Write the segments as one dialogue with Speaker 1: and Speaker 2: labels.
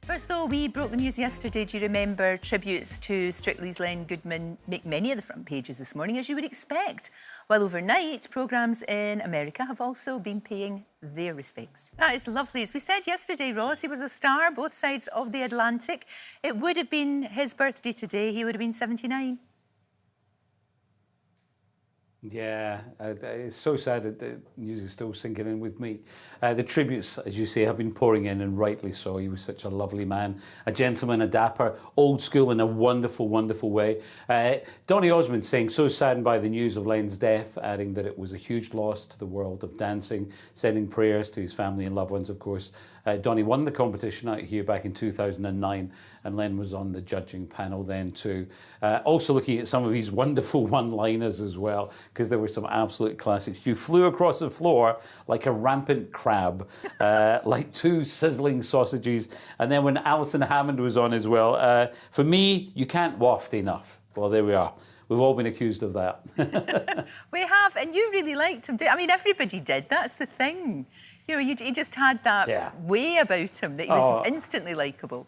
Speaker 1: First, though, we broke the news yesterday. Do you remember tributes to Strictly's Len Goodman make many of the front pages this morning, as you would expect? While overnight, programmes in America have also been paying their respects. That is lovely. As we said yesterday, Ross, he was a star, both sides of the Atlantic. It would have been his birthday today. He would have been 79.
Speaker 2: Yeah, it's so sad that the news is still sinking in with me. The tributes, as you say, have been pouring in, and rightly so. He was such a lovely man, a gentleman, a dapper, old school in a wonderful, wonderful way. Donny Osmond saying, so saddened by the news of Len's death, adding that it was a huge loss to the world of dancing, sending prayers to his family and loved ones, of course. Donny won the competition out here back in 2009, and Len was on the judging panel then too. Also looking at some of his wonderful one-liners as well, because there were some absolute classics. You flew across the floor like a rampant crab, like two sizzling sausages. And then when Alison Hammond was on as well, for me, you can't waft enough. Well, there we are. We've all been accused of that.
Speaker 1: We have, and you really liked him. I mean, everybody did. That's the thing. You know, he just had that way about him that he was instantly likeable.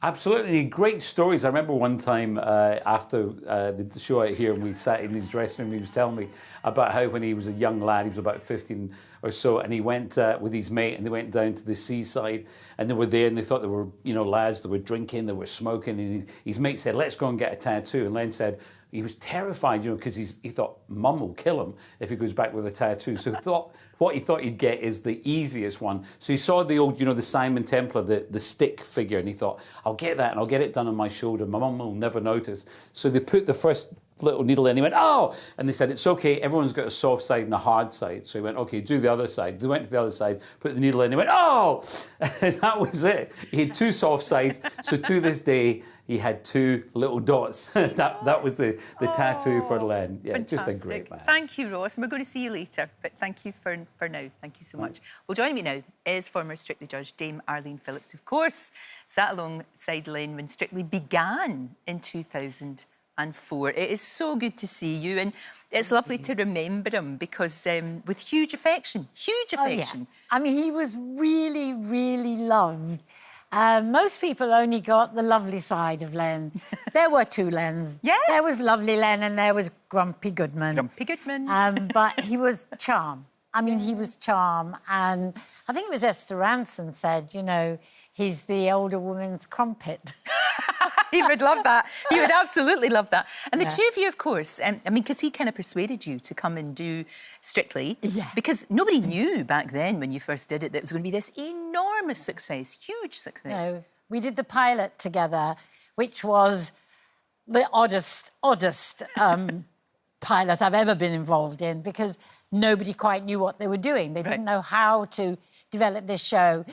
Speaker 2: Absolutely, great stories. I remember one time after the show out here, and we sat in his dressing room, he was telling me about how when he was a young lad, he was about 15 or so, and he went with his mate, and they went down to the seaside, and they were there, and they thought they were, you know, lads, they were drinking, they were smoking, and his mate said, let's go and get a tattoo, and Len said, he was terrified, you know, because he thought Mum will kill him if he goes back with a tattoo. So what he thought he'd get is the easiest one. So he saw the old, you know, the Simon Templar, the stick figure, and he thought, I'll get that and I'll get it done on my shoulder. My mum will never notice. So they put the first little needle in, and he went, oh! And they said, it's okay, everyone's got a soft side and a hard side. So he went, okay, do the other side. They went to the other side, put the needle in, and he went, oh! And that was it. He had two soft sides. So to this day, he had two little dots. that was the tattoo for Len. Yeah, fantastic. Just a great man.
Speaker 1: Thank you, Ross. And we're going to see you later, but thank you for now. Thank you so much. Well, joining me now is former Strictly judge Dame Arlene Phillips, who, of course, sat alongside Len when Strictly began in 2004. It is so good to see you, and it's lovely to remember him because with huge affection. Oh, yeah.
Speaker 3: I mean, he was really, really loved. Most people only got the lovely side of Len. There were two Lens.
Speaker 1: Yeah.
Speaker 3: There was lovely Len and there was Grumpy Goodman. But he was charm. I mean, he was charm. And I think it was Esther Ranson said, you know, he's the older woman's crumpet.
Speaker 1: He would love that. He would absolutely love that. And the two of you, of course, I mean, because he kind of persuaded you to come and do Strictly. Yeah. Because nobody knew back then when you first did it that it was going to be this enormous success, huge success.
Speaker 3: No, we did the pilot together, which was the oddest pilot I've ever been involved in, because nobody quite knew what they were doing. They didn't know how to develop this show.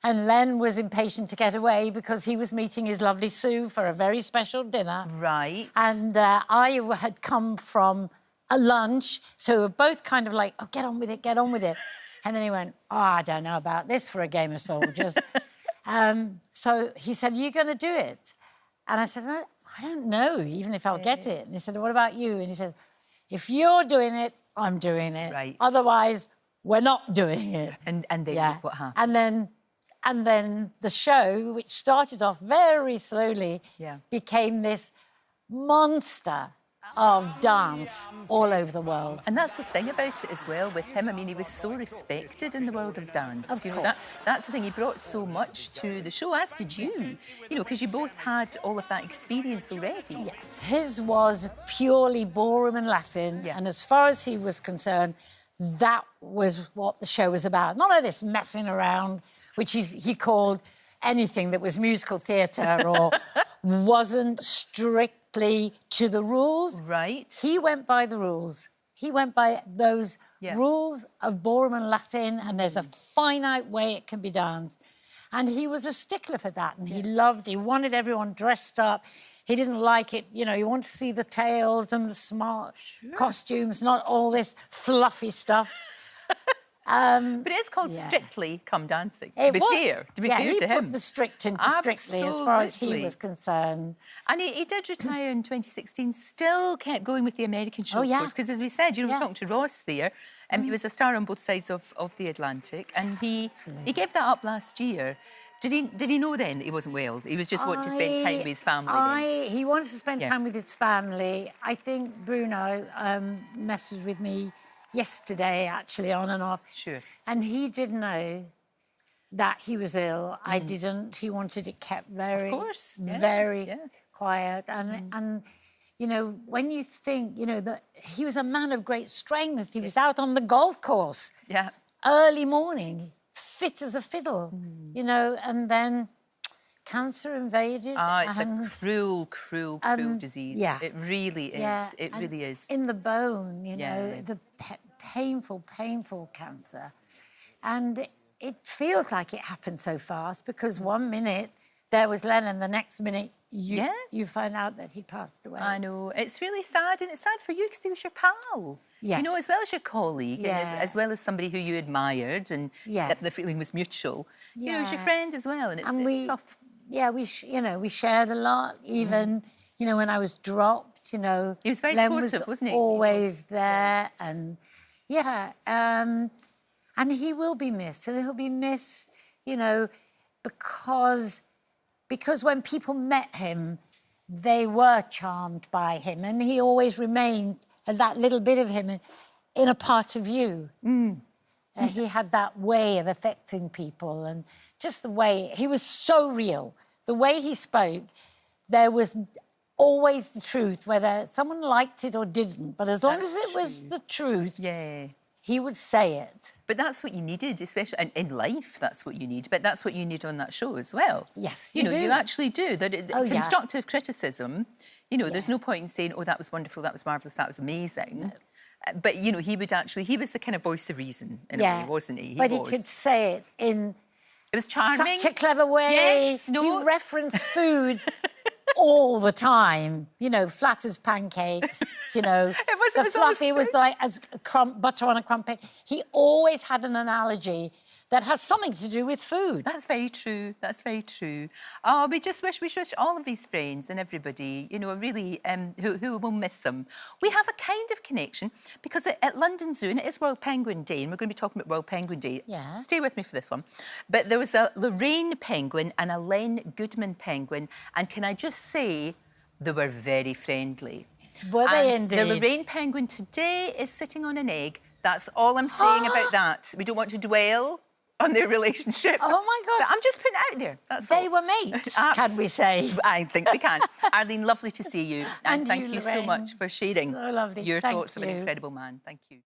Speaker 3: And Len was impatient to get away because he was meeting his lovely Sue for a very special dinner.
Speaker 1: Right.
Speaker 3: And I had come from a lunch, so we were both kind of like, oh, get on with it, get on with it. And then he went, oh, I don't know about this for a game of soldiers. So he said, are you going to do it? And I said, I don't know, even if I'll get it. And he said, what about you? And he said, if you're doing it, I'm doing it.
Speaker 1: Right.
Speaker 3: Otherwise, we're not doing it.
Speaker 1: And then what happened?
Speaker 3: And then the show, which started off very slowly, became this monster of dance all over the world.
Speaker 1: And that's the thing about it as well with him. I mean, he was so respected in the world of dance.
Speaker 3: Of course.
Speaker 1: That's the thing. He brought so much to the show, as did you. You know, because you both had all of that experience already.
Speaker 3: Yes. His was purely ballroom and Latin. Yeah. And as far as he was concerned, that was what the show was about. None of this messing around, which he called anything that was musical theatre or wasn't strictly to the rules.
Speaker 1: Right.
Speaker 3: He went by the rules. He went by those rules of ballroom and Latin, and there's a finite way it can be danced. And he was a stickler for that, and he wanted everyone dressed up. He didn't like it, you know, he wanted to see the tails and the smart costumes, not all this fluffy stuff.
Speaker 1: But it is called Strictly Come Dancing, to be fair to
Speaker 3: he
Speaker 1: him.
Speaker 3: put the strict into Strictly as far as he was concerned.
Speaker 1: And he did retire in 2016, still kept going with the American show, of course, because as we said, you know, we were talking to Ross there, and he was a star on both sides of the Atlantic, and he gave that up last year. Did he know then that he wasn't well? He was just wanting to spend time with his family then?
Speaker 3: He wanted to spend time with his family. I think Bruno messaged with me yesterday, actually, on and off.
Speaker 1: Sure.
Speaker 3: And he did know that he was ill. I didn't. He wanted it kept very, very quiet. And, you know, when you think, you know, that he was a man of great strength. He was out on the golf course early morning, fit as a fiddle, you know, and then cancer invaded.
Speaker 1: It's a cruel, cruel, cruel disease.
Speaker 3: Yeah.
Speaker 1: It really is.
Speaker 3: Yeah.
Speaker 1: It really is.
Speaker 3: In the bone, you know, the painful, painful cancer. And it feels like it happened so fast because one minute there was Len and the next minute you find out that he passed away.
Speaker 1: I know. It's really sad, and it's sad for you because he was your pal.
Speaker 3: Yeah.
Speaker 1: You know, as well as your colleague, and as well as somebody who you admired, and that the feeling was mutual. You know, he was your friend as well, and it's tough.
Speaker 3: Yeah, we shared a lot, even, you know, when I was dropped, you know.
Speaker 1: He was very
Speaker 3: Len
Speaker 1: supportive, wasn't he?
Speaker 3: Always there, and and he will be missed, and he'll be missed, you know, because when people met him, they were charmed by him, and he always remained that little bit of him in a part of you. He had that way of affecting people, and just the way he was so real. The way he spoke, there was always the truth, whether someone liked it or didn't. But as long as it was the truth, he would say it.
Speaker 1: But that's what you needed, especially in life. That's what you need. But that's what you need on that show as well.
Speaker 3: Yes,
Speaker 1: you know, you actually do. Constructive criticism. You know, there's no point in saying, "Oh, that was wonderful, that was marvellous, that was amazing." No. But you know, he was the kind of voice of reason in a way, wasn't he?
Speaker 3: He could say it in.
Speaker 1: It was charming.
Speaker 3: Such a clever way.
Speaker 1: Yes, no.
Speaker 3: He referenced food all the time. You know, flat as pancakes. You know, the fluffy was like as butter on a crumpet. He always had an analogy that has something to do with food.
Speaker 1: That's very true. That's very true. Oh, we wish all of these friends and everybody, you know, really, who will miss them. We have a kind of connection because at London Zoo, and it is World Penguin Day, and we're going to be talking about World Penguin Day.
Speaker 3: Yeah.
Speaker 1: Stay with me for this one. But there was a Lorraine penguin and a Len Goodman penguin, and can I just say, they were very friendly.
Speaker 3: Were they indeed?
Speaker 1: The Lorraine penguin today is sitting on an egg. That's all I'm saying about that. We don't want to dwell on their relationship.
Speaker 3: Oh, my gosh.
Speaker 1: But I'm just putting it out there, that's all.
Speaker 3: They were mates, can we say?
Speaker 1: I think we can. Arlene, lovely to see you. And thank you so
Speaker 3: Lorraine.
Speaker 1: much for sharing
Speaker 3: So lovely.
Speaker 1: your thoughts of an incredible man. Thank you.